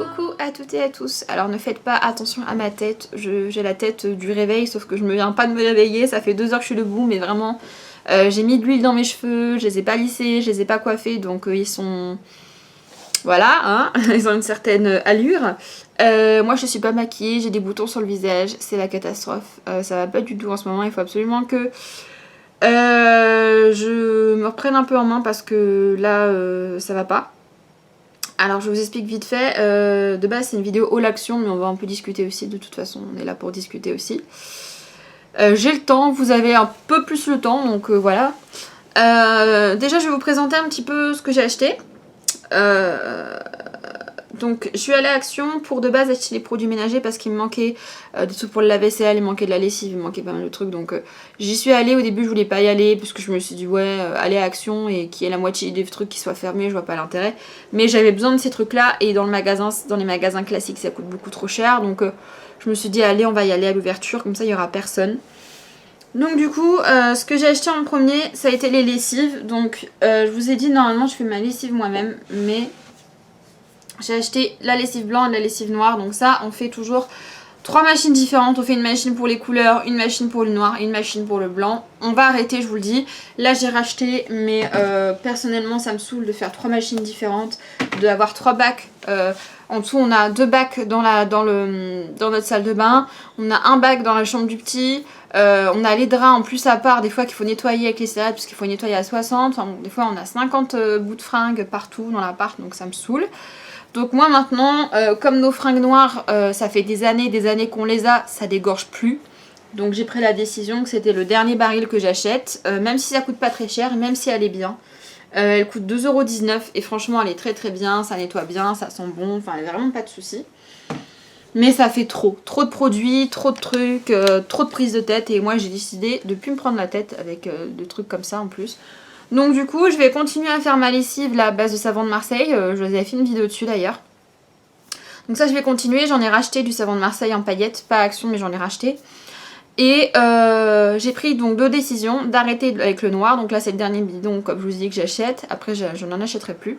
Coucou à toutes et à tous. Alors ne faites pas attention à ma tête, j'ai la tête du réveil sauf que je me viens pas de me réveiller, ça fait 2 heures que je suis debout mais vraiment j'ai mis de l'huile dans mes cheveux, je les ai pas lissés, je les ai pas coiffés donc ils sont... Voilà, hein, ils ont une certaine allure. Moi je suis pas maquillée, j'ai des boutons sur le visage, c'est la catastrophe. Ça va pas du tout en ce moment, il faut absolument que je me reprenne un peu en main parce que là ça va pas. Alors je vous explique vite fait, de base c'est une vidéo haul action mais on va un peu discuter aussi, de toute façon on est là pour discuter aussi. J'ai le temps, vous avez un peu plus le temps donc voilà. Déjà je vais vous présenter un petit peu ce que j'ai acheté. Donc je suis allée à Action pour de base acheter les produits ménagers parce qu'il me manquait des trucs pour le lave-vaisselle, il me manquait de la lessive, il me manquait pas mal de trucs donc j'y suis allée. Au début je voulais pas y aller parce que je me suis dit ouais aller à Action et qu'il y ait la moitié des trucs qui soient fermés, je vois pas l'intérêt, mais j'avais besoin de ces trucs là et dans les magasins classiques ça coûte beaucoup trop cher donc je me suis dit allez on va y aller à l'ouverture comme ça il y aura personne. Donc du coup ce que j'ai acheté en premier ça a été les lessives. Donc je vous ai dit normalement je fais ma lessive moi-même mais j'ai acheté la lessive blanc et la lessive noire. Donc ça on fait toujours 3 machines différentes. On fait une machine pour les couleurs, une machine pour le noir et une machine pour le blanc. On va arrêter je vous le dis. Là j'ai racheté mais personnellement ça me saoule de faire 3 machines différentes, d'avoir 3 bacs. En dessous on a 2 bacs dans notre salle de bain. On a un bac dans la chambre du petit. On a les draps en plus à part des fois qu'il faut nettoyer avec les serviettes puisqu'il faut nettoyer à 60. Enfin, des fois on a 50 bouts de fringues partout dans l'appart donc ça me saoule. Donc moi maintenant, comme nos fringues noires, ça fait des années qu'on les a, ça dégorge plus. Donc j'ai pris la décision que c'était le dernier baril que j'achète, même si ça coûte pas très cher, même si elle est bien. Elle coûte 2,19 € et franchement elle est très très bien, ça nettoie bien, ça sent bon, enfin il n'y a vraiment pas de souci. Mais ça fait trop de produits, trop de trucs, trop de prises de tête et moi j'ai décidé de plus me prendre la tête avec des trucs comme ça en plus. Donc du coup je vais continuer à faire ma lessive là, à base de savon de Marseille, je vous avais fait une vidéo dessus d'ailleurs. Donc ça je vais continuer, j'en ai racheté du savon de Marseille en paillettes, pas Action mais j'en ai racheté. Et j'ai pris donc 2 décisions, d'arrêter avec le noir, donc là c'est le dernier bidon comme je vous dis que j'achète, après je n'en achèterai plus.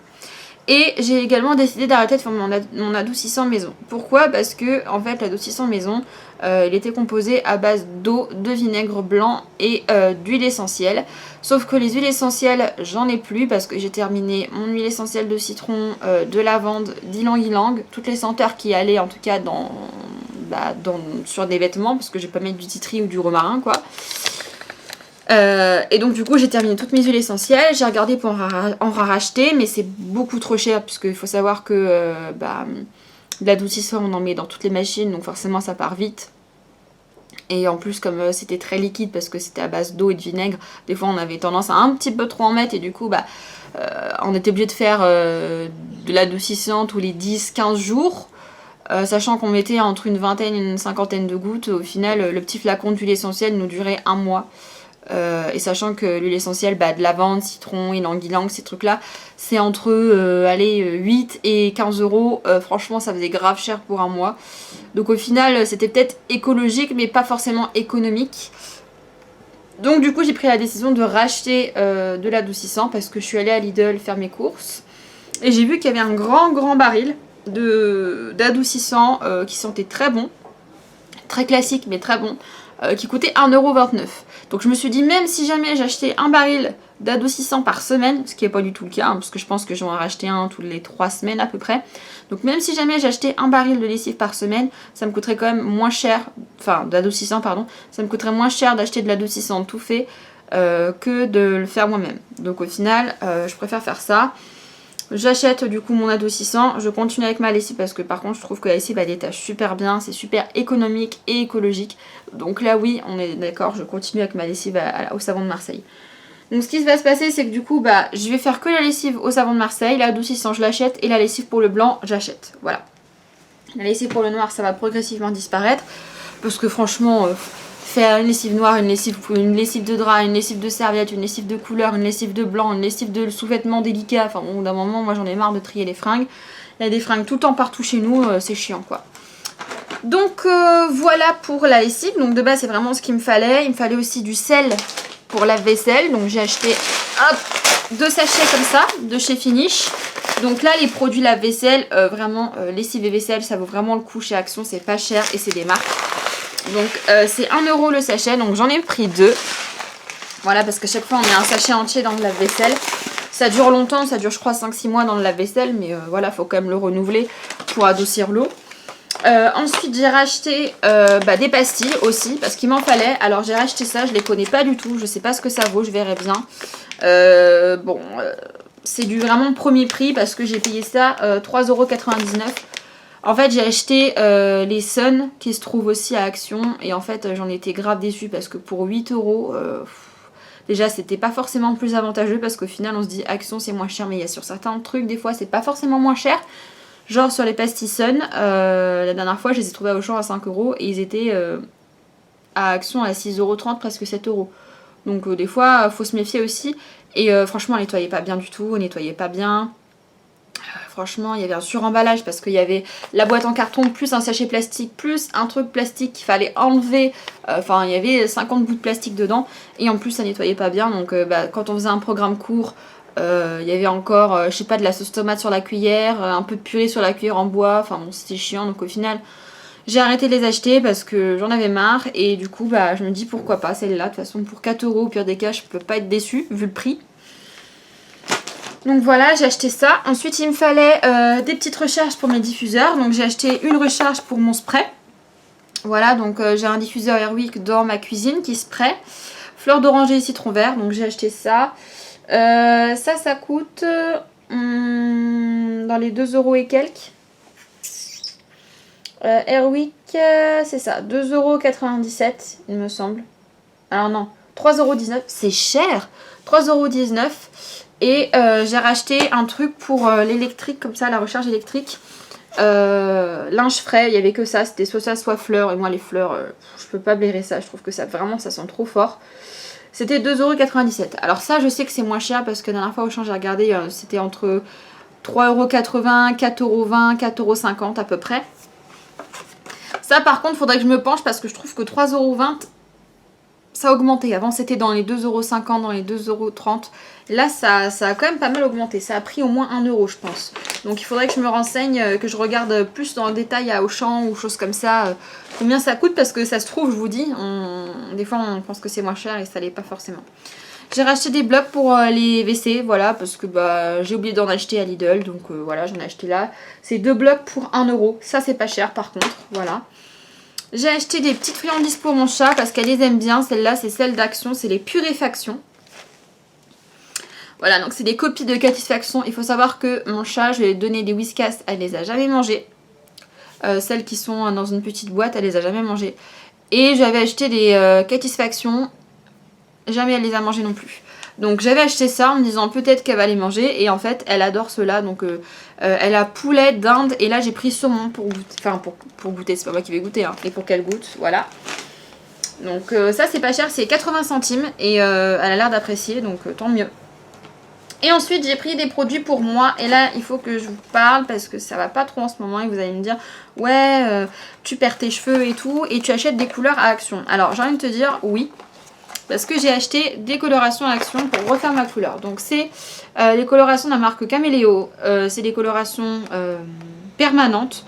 Et j'ai également décidé d'arrêter de faire mon adoucissant maison. Pourquoi? Parce que en fait l'adoucissant maison il était composé à base d'eau, de vinaigre blanc et d'huile essentielle. Sauf que les huiles essentielles j'en ai plus parce que j'ai terminé mon huile essentielle de citron, de lavande, d'ylang-ylang, toutes les senteurs qui allaient en tout cas sur des vêtements parce que j'ai pas mis du titri ou du romarin quoi. Et donc du coup j'ai terminé toutes mes huiles essentielles, j'ai regardé pour en racheter mais c'est beaucoup trop cher puisqu'il faut savoir que l'adoucissant on en met dans toutes les machines donc forcément ça part vite. Et en plus comme c'était très liquide parce que c'était à base d'eau et de vinaigre, des fois on avait tendance à un petit peu trop en mettre et du coup on était obligé de faire de l'adoucissant tous les 10-15 jours. Sachant qu'on mettait entre une vingtaine et une cinquantaine de gouttes, au final le petit flacon d'huile essentielle nous durait 1 mois. Et sachant que l'huile essentielle de lavande, citron, ylang-ylang, ces trucs là c'est entre 8 et 15 €, franchement ça faisait grave cher pour 1 mois. Donc au final c'était peut-être écologique mais pas forcément économique. Donc du coup j'ai pris la décision de racheter de l'adoucissant parce que je suis allée à Lidl faire mes courses et j'ai vu qu'il y avait un grand baril d'adoucissant qui sentait très bon, très classique mais très bon, qui coûtait 1,29 €. Donc je me suis dit même si jamais j'achetais un baril d'adoucissant par semaine, ce qui n'est pas du tout le cas hein, parce que je pense que j'en ai racheté un toutes les 3 semaines à peu près. Donc même si jamais j'achetais un baril de lessive par semaine, ça me coûterait quand même moins cher, enfin d'adoucissant pardon, ça me coûterait moins cher d'acheter de l'adoucissant tout fait que de le faire moi-même. Donc au final je préfère faire ça. J'achète du coup mon adoucissant, je continue avec ma lessive parce que par contre je trouve que la lessive elle détache super bien, c'est super économique et écologique. Donc là oui on est d'accord, je continue avec ma lessive au savon de Marseille. Donc ce qui va se passer c'est que du coup je vais faire que la lessive au savon de Marseille, l'adoucissant je l'achète et la lessive pour le blanc j'achète, voilà. La lessive pour le noir ça va progressivement disparaître parce que franchement... faire une lessive noire, une lessive de drap, une lessive de serviette, une lessive de couleur, une lessive de blanc, une lessive de sous-vêtements délicats. Enfin bon, d'un moment, moi j'en ai marre de trier les fringues. Il y a des fringues tout le temps partout chez nous, c'est chiant quoi. Donc voilà pour la lessive. Donc de base c'est vraiment ce qu'il me fallait. Il me fallait aussi du sel pour lave-vaisselle. Donc j'ai acheté 2 sachets comme ça de chez Finish. Donc là les produits lave-vaisselle, vraiment lessive et vaisselle, ça vaut vraiment le coup chez Action, c'est pas cher et c'est des marques. Donc c'est 1 € le sachet, donc j'en ai pris 2. Voilà, parce qu'à chaque fois on met un sachet entier dans le lave-vaisselle. Ça dure longtemps, ça dure je crois 5-6 mois dans le lave-vaisselle, mais voilà, faut quand même le renouveler pour adoucir l'eau. Ensuite j'ai racheté des pastilles aussi, parce qu'il m'en fallait. Alors j'ai racheté ça, je les connais pas du tout, je sais pas ce que ça vaut, je verrai bien. C'est du vraiment premier prix, parce que j'ai payé ça 3,99 €. En fait j'ai acheté les Sun qui se trouvent aussi à Action, et en fait j'en étais grave déçue, parce que pour 8 €... déjà c'était pas forcément plus avantageux, parce qu'au final on se dit Action c'est moins cher, mais il y a sur certains trucs des fois c'est pas forcément moins cher. Genre sur les pastilles Sun, la dernière fois je les ai trouvés à Auchan à 5 € et ils étaient à Action à 6,30 €, presque 7 €. Donc des fois faut se méfier aussi. Et franchement on nettoyait pas bien du tout, on nettoyait pas bien. Franchement il y avait un suremballage, parce qu'il y avait la boîte en carton plus un sachet plastique plus un truc plastique qu'il fallait enlever. Enfin il y avait 50 bouts de plastique dedans, et en plus ça nettoyait pas bien. Donc quand on faisait un programme court, il y avait encore je sais pas, de la sauce tomate sur la cuillère, un peu de purée sur la cuillère en bois. Enfin bon, c'était chiant, donc au final j'ai arrêté de les acheter parce que j'en avais marre. Et du coup je me dis pourquoi pas celle-là. De toute façon pour 4 € au pire des cas je peux pas être déçue vu le prix. Donc voilà, j'ai acheté ça. Ensuite il me fallait des petites recharges pour mes diffuseurs. Donc j'ai acheté une recharge pour mon spray. Voilà, donc j'ai un diffuseur Airwick dans ma cuisine qui spray. Fleur d'oranger et citron vert, donc j'ai acheté ça. Ça coûte dans les 2 € et quelques. Airwick, c'est ça, 2,97 € il me semble. Alors non, 3,19 €, c'est cher. 3,19 €. Et j'ai racheté un truc pour l'électrique, comme ça, la recharge électrique. Linge frais, il n'y avait que ça, c'était soit ça, soit fleurs. Et moi les fleurs, je peux pas blairer ça, je trouve que ça vraiment ça sent trop fort. C'était 2,97 €. Alors ça je sais que c'est moins cher, parce que la dernière fois au champ j'ai regardé, c'était entre 3,80 €, 4,20 €, 4,50 € à peu près. Ça par contre faudrait que je me penche, parce que je trouve que 3,20 € ça a augmenté. Avant c'était dans les 2,50 €, dans les 2,30 €. Là ça a quand même pas mal augmenté. Ça a pris au moins 1 € je pense. Donc il faudrait que je me renseigne, que je regarde plus dans le détail à Auchan ou choses comme ça. Combien ça coûte, parce que ça se trouve, je vous dis, des fois on pense que c'est moins cher et ça l'est pas forcément. J'ai racheté des blocs pour les WC, voilà, parce que j'ai oublié d'en acheter à Lidl. Donc voilà, j'en ai acheté là. C'est 2 blocs pour 1 €. Ça c'est pas cher par contre, voilà. J'ai acheté des petites friandises pour mon chat, parce qu'elle les aime bien. Celle-là, c'est celle d'Action, c'est les puréfactions. Voilà, donc c'est des copies de Catisfaction. Il faut savoir que mon chat, je lui ai donné des Whiskas, elle les a jamais mangées. Celles qui sont dans une petite boîte, elle les a jamais mangées. Et j'avais acheté des Catisfaction, jamais elle les a mangées non plus. Donc j'avais acheté ça en me disant peut-être qu'elle va les manger, et en fait elle adore cela. Donc elle a poulet, dinde, et là j'ai pris saumon pour goûter. Enfin pour goûter, c'est pas moi qui vais goûter, hein, et pour qu'elle goûte, voilà. Donc ça c'est pas cher, c'est 80 centimes, et elle a l'air d'apprécier, donc tant mieux. Et ensuite j'ai pris des produits pour moi, et là il faut que je vous parle parce que ça va pas trop en ce moment, et vous allez me dire ouais tu perds tes cheveux et tout, et tu achètes des couleurs à Action. Alors j'ai envie de te dire oui, parce que j'ai acheté des colorations à Action pour refaire ma couleur. Donc c'est les colorations de la marque Caméléo, c'est des colorations permanentes.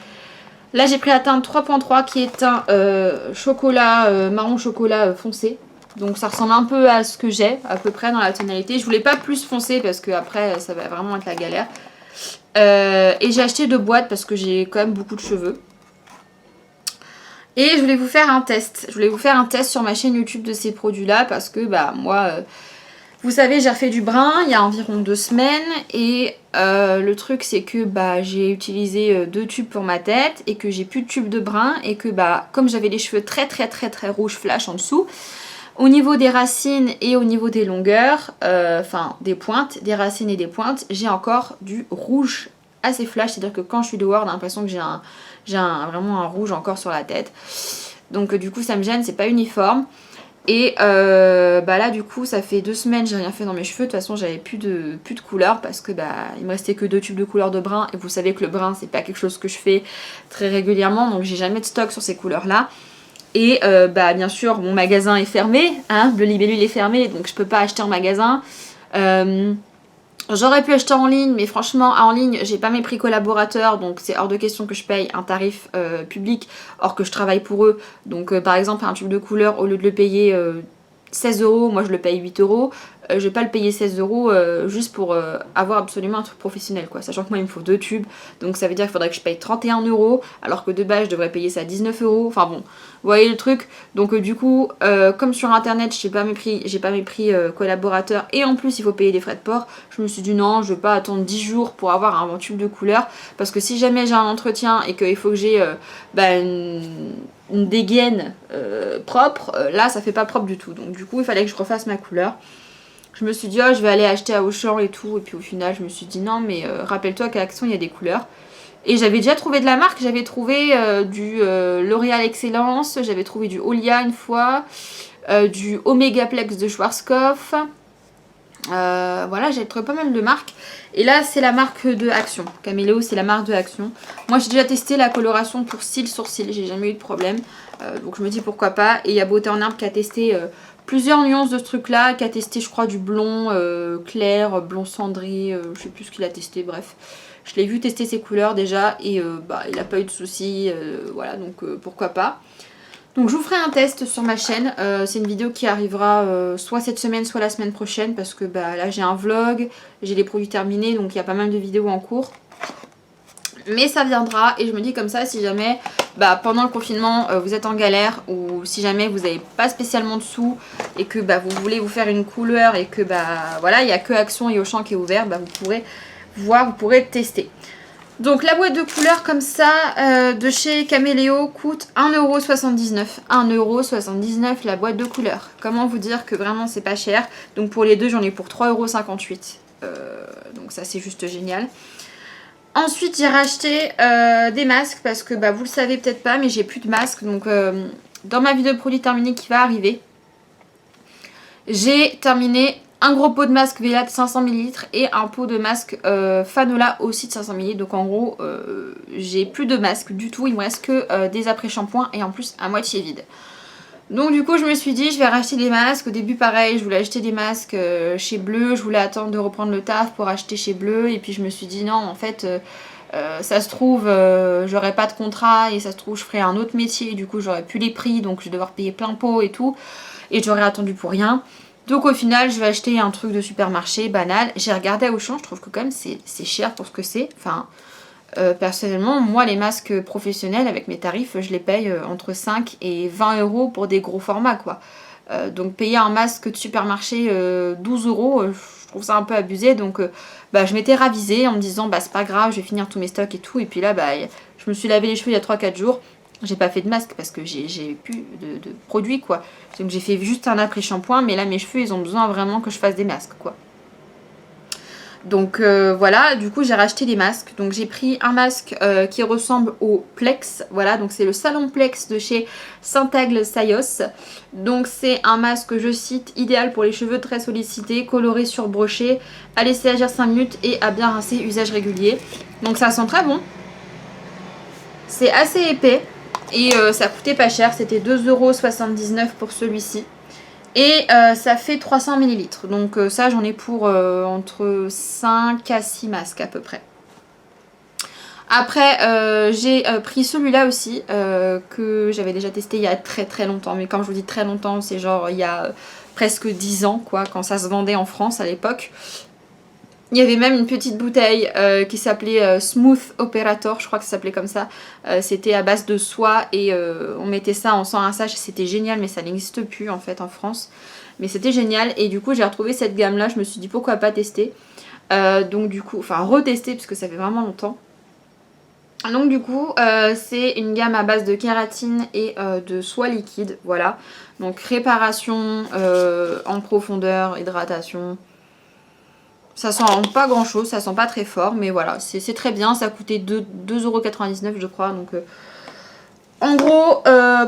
Là j'ai pris la teinte 3.3 qui est un chocolat, marron chocolat foncé. Donc ça ressemble un peu à ce que j'ai, à peu près dans la tonalité. Je voulais pas plus foncé parce que après ça va vraiment être la galère. Et j'ai acheté 2 boîtes parce que j'ai quand même beaucoup de cheveux. Et je voulais vous faire un test. Je voulais vous faire un test sur ma chaîne YouTube de ces produits-là, parce que moi, vous savez, j'ai refait du brun il y a environ 2 semaines. Et le truc c'est que j'ai utilisé 2 tubes pour ma tête, et que j'ai plus de tubes de brun, et que comme j'avais les cheveux très rouges flash en dessous, au niveau des racines et au niveau des longueurs, enfin des pointes, des racines et des pointes, j'ai encore du rouge assez flash. C'est-à-dire que quand je suis dehors, on a l'impression que j'ai vraiment un rouge encore sur la tête. Donc du coup ça me gêne, c'est pas uniforme. Et là du coup ça fait 2 semaines, j'ai rien fait dans mes cheveux. De toute façon j'avais plus de couleur, parce que il me restait que 2 tubes de couleur de brun. Et vous savez que le brun c'est pas quelque chose que je fais très régulièrement, donc j'ai jamais de stock sur ces couleurs là. Et bien sûr mon magasin est fermé, hein, le Libellule est fermé, donc je peux pas acheter en magasin. J'aurais pu acheter en ligne, mais franchement, en ligne, j'ai pas mes prix collaborateurs, donc c'est hors de question que je paye un tarif public, or que je travaille pour eux. Donc par exemple, un tube de couleur, au lieu de le payer 16 euros, moi je le paye 8 euros. Je vais pas le payer 16 euros juste pour avoir absolument un truc professionnel, quoi. Sachant que moi il me faut 2 tubes, donc ça veut dire qu'il faudrait que je paye 31 euros, alors que de base je devrais payer ça 19 euros. Enfin bon, vous voyez le truc. Donc du coup, comme sur internet, j'ai pas mes prix collaborateurs, et en plus il faut payer des frais de port, je me suis dit non, je vais pas attendre 10 jours pour avoir un tube de couleur, parce que si jamais j'ai un entretien et qu'il faut que j'ai une dégaine propre, là ça fait pas propre du tout. Donc du coup il fallait que je refasse ma couleur. Je me suis dit, oh, je vais aller acheter à Auchan et tout. Et puis au final, je me suis dit, non, mais rappelle-toi qu'à Action, il y a des couleurs. Et j'avais déjà trouvé de la marque. J'avais trouvé du L'Oréal Excellence. J'avais trouvé du Olia une fois. Du Omegaplex de Schwarzkopf. Voilà, j'ai trouvé pas mal de marques. Et là, c'est la marque de Action. Caméléo, c'est la marque de Action. Moi, j'ai déjà testé la coloration pour cils sourcils. J'ai jamais eu de problème. Donc je me dis pourquoi pas. Et il y a Beauté en Herbe qui a testé plusieurs nuances de ce truc là, qui a testé je crois du blond clair, blond cendré, je sais plus ce qu'il a testé, bref. Je l'ai vu tester ses couleurs déjà et il n'a pas eu de soucis, voilà, donc pourquoi pas. Donc je vous ferai un test sur ma chaîne, c'est une vidéo qui arrivera soit cette semaine soit la semaine prochaine, parce que là j'ai un vlog, j'ai les produits terminés, donc il y a pas mal de vidéos en cours. Mais ça viendra, et je me dis comme ça, si jamais pendant le confinement vous êtes en galère, ou si jamais vous n'avez pas spécialement de sous et que vous voulez vous faire une couleur et que voilà, il n'y a que Action et Auchan qui est ouvert, vous pourrez voir, vous pourrez tester. Donc la boîte de couleurs comme ça de chez Caméléo coûte 1,79€. 1,79€ la boîte de couleurs. Comment vous dire que vraiment c'est pas cher. Donc pour les deux j'en ai pour 3,58€. Donc ça c'est juste génial. Ensuite j'ai racheté des masques parce que vous le savez peut-être pas, mais j'ai plus de masques. Donc dans ma vidéo de produits terminés qui va arriver, j'ai terminé un gros pot de masque Vela de 500ml et un pot de masque Fanola aussi de 500ml. Donc en gros j'ai plus de masques du tout, il me reste que des après-shampoings et en plus à moitié vide. Donc du coup je me suis dit je vais racheter des masques. Au début pareil, je voulais acheter des masques chez Bleu, je voulais attendre de reprendre le taf pour acheter chez Bleu, et puis je me suis dit non en fait ça se trouve j'aurais pas de contrat et ça se trouve je ferais un autre métier et du coup j'aurais plus les prix, donc je vais devoir payer plein pot et tout et j'aurais attendu pour rien. Donc au final je vais acheter un truc de supermarché banal. J'ai regardé à Auchan, je trouve que quand même c'est cher pour ce que c'est. Enfin personnellement, moi les masques professionnels avec mes tarifs, je les paye entre 5 et 20€ pour des gros formats quoi. Donc payer un masque de supermarché 12€, je trouve ça un peu abusé. Donc je m'étais ravisée en me disant c'est pas grave, je vais finir tous mes stocks et tout. Et puis là je me suis lavé les cheveux il y a 3-4 jours. J'ai pas fait de masque parce que j'ai plus de produits quoi. Donc j'ai fait juste un après-shampoing, mais là mes cheveux ils ont besoin vraiment que je fasse des masques quoi. Donc voilà, du coup j'ai racheté des masques. Donc j'ai pris un masque qui ressemble au Plex. Voilà, donc c'est le Salon Plex de chez Saint-Agle Sayos. Donc c'est un masque, je cite, idéal pour les cheveux très sollicités, colorés, surbrochés, à laisser agir 5 minutes et à bien rincer, usage régulier. Donc ça sent très bon. C'est assez épais et ça coûtait pas cher, c'était 2,79€ pour celui-ci. Et ça fait 300ml. Donc ça j'en ai pour entre 5 à 6 masques à peu près. Après j'ai pris celui-là aussi que j'avais déjà testé il y a très longtemps. Mais quand je vous dis très longtemps, c'est genre il y a presque 10 ans quoi, quand ça se vendait en France à l'époque. Il y avait même une petite bouteille qui s'appelait Smooth Operator, je crois que ça s'appelait comme ça. C'était à base de soie et on mettait ça en sang rinçage, c'était génial, mais ça n'existe plus en fait en France. Mais c'était génial et du coup j'ai retrouvé cette gamme là, je me suis dit pourquoi pas tester. Donc du coup, enfin retester parce que ça fait vraiment longtemps. Donc du coup c'est une gamme à base de kératine et de soie liquide, voilà. Donc réparation en profondeur, hydratation. Ça sent pas grand chose, ça sent pas très fort, mais voilà, c'est très bien. Ça coûtait 2,99€ je crois. Donc en gros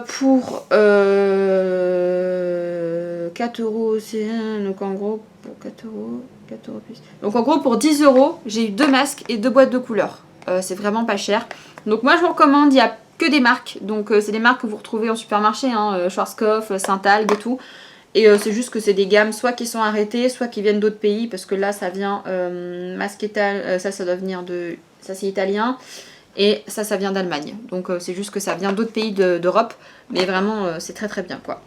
pour 4€, c'est donc en gros pour 4€ plus. Donc en gros pour 10€, j'ai eu 2 masques et 2 boîtes de couleurs. C'est vraiment pas cher. Donc moi je vous recommande, il y a que des marques. Donc c'est des marques que vous retrouvez en supermarché, Schwarzkopf, Saint-Algue et tout. Et c'est juste que c'est des gammes soit qui sont arrêtées, soit qui viennent d'autres pays, parce que là ça vient Masquetal, ça doit venir de... ça c'est italien, et ça vient d'Allemagne. Donc c'est juste que ça vient d'autres pays d'Europe, mais vraiment c'est très très bien quoi.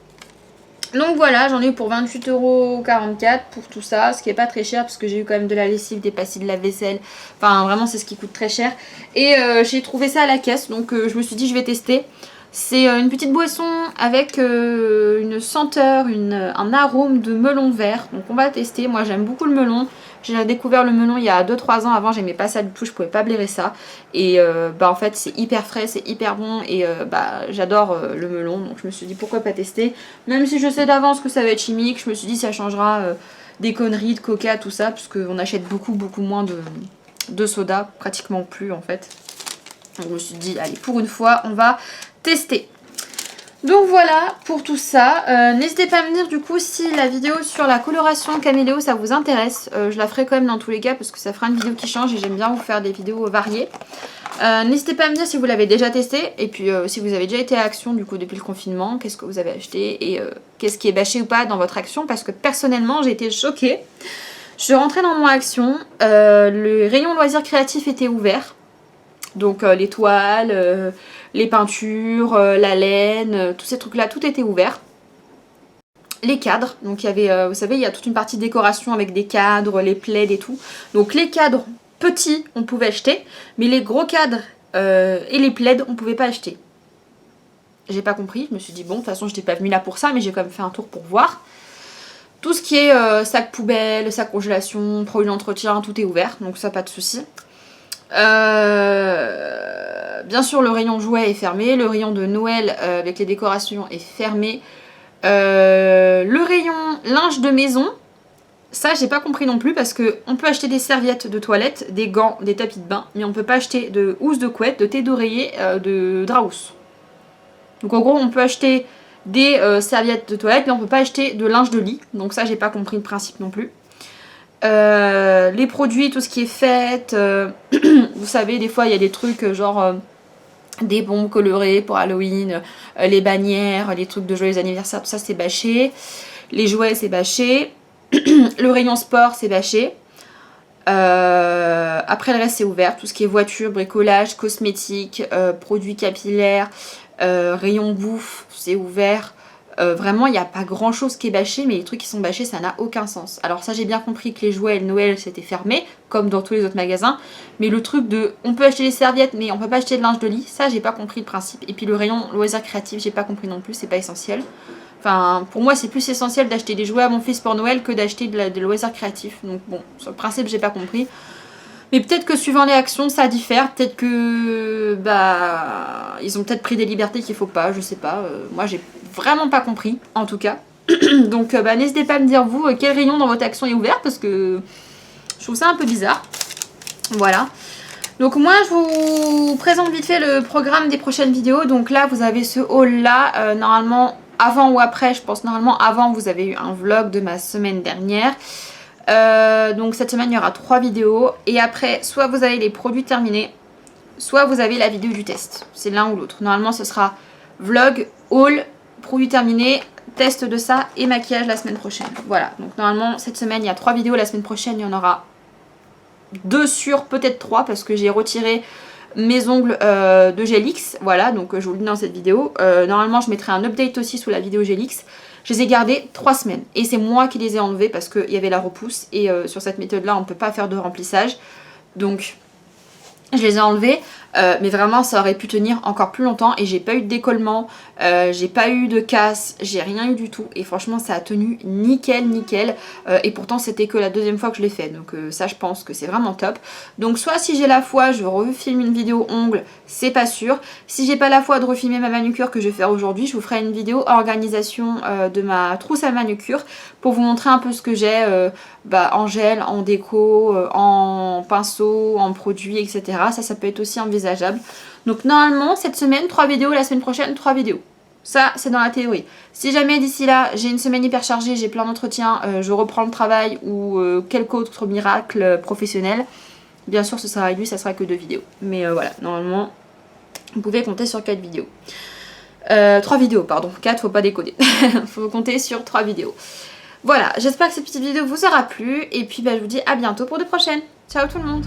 Donc voilà, j'en ai eu pour 28,44 € pour tout ça, ce qui est pas très cher parce que j'ai eu quand même de la lessive, des pastilles de lave-vaisselle. Enfin vraiment c'est ce qui coûte très cher. Et j'ai trouvé ça à la caisse, donc je me suis dit je vais tester. C'est une petite boisson avec une senteur, un arôme de melon vert. Donc on va tester, moi j'aime beaucoup le melon. J'ai découvert le melon il y a 2-3 ans, avant j'aimais pas ça du tout, je pouvais pas blairer ça. Et en fait c'est hyper frais, c'est hyper bon et j'adore le melon. Donc je me suis dit pourquoi pas tester. Même si je sais d'avance que ça va être chimique, je me suis dit ça changera des conneries, de coca, tout ça. Parce qu'on achète beaucoup moins de soda, pratiquement plus en fait. Donc je me suis dit allez pour une fois on va tester. Donc voilà pour tout ça. N'hésitez pas à me dire du coup si la vidéo sur la coloration caméléo ça vous intéresse. Je la ferai quand même dans tous les cas parce que ça fera une vidéo qui change et j'aime bien vous faire des vidéos variées. N'hésitez pas à me dire si vous l'avez déjà testé et puis si vous avez déjà été à Action du coup depuis le confinement, qu'est-ce que vous avez acheté et qu'est-ce qui est bâché ou pas dans votre Action, parce que personnellement j'ai été choquée. Je suis rentrée dans mon Action, le rayon loisirs créatifs était ouvert. Donc les toiles, les peintures, la laine, tous ces trucs là, tout était ouvert. Les cadres, donc il y avait, vous savez, il y a toute une partie décoration avec des cadres, les plaids et tout. Donc les cadres petits, on pouvait acheter, mais les gros cadres et les plaids, on pouvait pas acheter. J'ai pas compris, je me suis dit bon, de toute façon j'étais pas venue là pour ça, mais j'ai quand même fait un tour pour voir. Tout ce qui est sac poubelle, sac congélation, produits d'entretien, tout est ouvert, donc ça pas de souci. Bien sûr le rayon jouets est fermé, le rayon de Noël avec les décorations est fermé, le rayon linge de maison, ça j'ai pas compris non plus parce que on peut acheter des serviettes de toilette, des gants, des tapis de bain, mais on peut pas acheter de housse de couette, de thé d'oreiller, de draps. Donc en gros on peut acheter des serviettes de toilette mais on peut pas acheter de linge de lit, donc ça j'ai pas compris le principe non plus. Les produits, tout ce qui est fête, vous savez des fois il y a des trucs genre des bombes colorées pour Halloween, les bannières, les trucs de joyeux anniversaire, tout ça c'est bâché, les jouets c'est bâché, le rayon sport c'est bâché, après le reste c'est ouvert, tout ce qui est voiture, bricolage, cosmétiques, produits capillaires, rayon bouffe c'est ouvert. Vraiment il n'y a pas grand chose qui est bâché, mais les trucs qui sont bâchés ça n'a aucun sens. Alors ça j'ai bien compris que les jouets et le Noël c'était fermé comme dans tous les autres magasins, mais le truc de on peut acheter des serviettes mais on peut pas acheter de linge de lit, ça j'ai pas compris le principe. Et puis le rayon loisirs créatifs j'ai pas compris non plus, c'est pas essentiel. Enfin pour moi c'est plus essentiel d'acheter des jouets à mon fils pour Noël que d'acheter des loisirs créatifs. Donc bon, sur le principe j'ai pas compris. Mais peut-être que suivant les actions ça diffère, peut-être que ils ont peut-être pris des libertés qu'il faut pas, je sais pas. Moi j'ai vraiment pas compris en tout cas. Donc n'hésitez pas à me dire vous quel rayon dans votre action est ouvert parce que je trouve ça un peu bizarre. Voilà. Donc moi je vous présente vite fait le programme des prochaines vidéos. Donc là vous avez ce haul là, normalement avant ou après, je pense normalement avant vous avez eu un vlog de ma semaine dernière. Donc cette semaine il y aura 3 vidéos et après soit vous avez les produits terminés, soit vous avez la vidéo du test, c'est l'un ou l'autre. Normalement ce sera vlog, haul, produits terminés, test de ça et maquillage la semaine prochaine. Voilà, donc normalement cette semaine il y a 3 vidéos, la semaine prochaine il y en aura 2 sur peut-être 3 parce que j'ai retiré mes ongles de Gelix, voilà, donc je vous le dis dans cette vidéo. Normalement je mettrai un update aussi sous la vidéo Gelix. Je les ai gardés 3 semaines et c'est moi qui les ai enlevés parce qu'il y avait la repousse et sur cette méthode là on ne peut pas faire de remplissage, donc je les ai enlevés. Mais vraiment ça aurait pu tenir encore plus longtemps et j'ai pas eu de décollement, j'ai pas eu de casse, j'ai rien eu du tout et franchement ça a tenu nickel et pourtant c'était que la 2e fois que je l'ai fait, donc ça je pense que c'est vraiment top. Donc soit si j'ai la foi je refilme une vidéo ongles, c'est pas sûr. Si j'ai pas la foi de refilmer ma manucure que je vais faire aujourd'hui, je vous ferai une vidéo organisation de ma trousse à manucure pour vous montrer un peu ce que j'ai en gel, en déco, en pinceau, en produits, etc. Ça peut être aussi envisageable. Donc normalement cette semaine 3 vidéos, la semaine prochaine 3 vidéos. Ça c'est dans la théorie. Si jamais d'ici là j'ai une semaine hyper chargée, j'ai plein d'entretiens, je reprends le travail ou quelque autre miracle professionnel, bien sûr ce sera réduit, ça sera que 2 vidéos. Mais voilà, normalement vous pouvez compter sur 4 vidéos. 3 vidéos, pardon. 4, faut pas décoder. Faut compter sur 3 vidéos. Voilà, j'espère que cette petite vidéo vous aura plu. Et puis bah, je vous dis à bientôt pour de prochaines. Ciao tout le monde.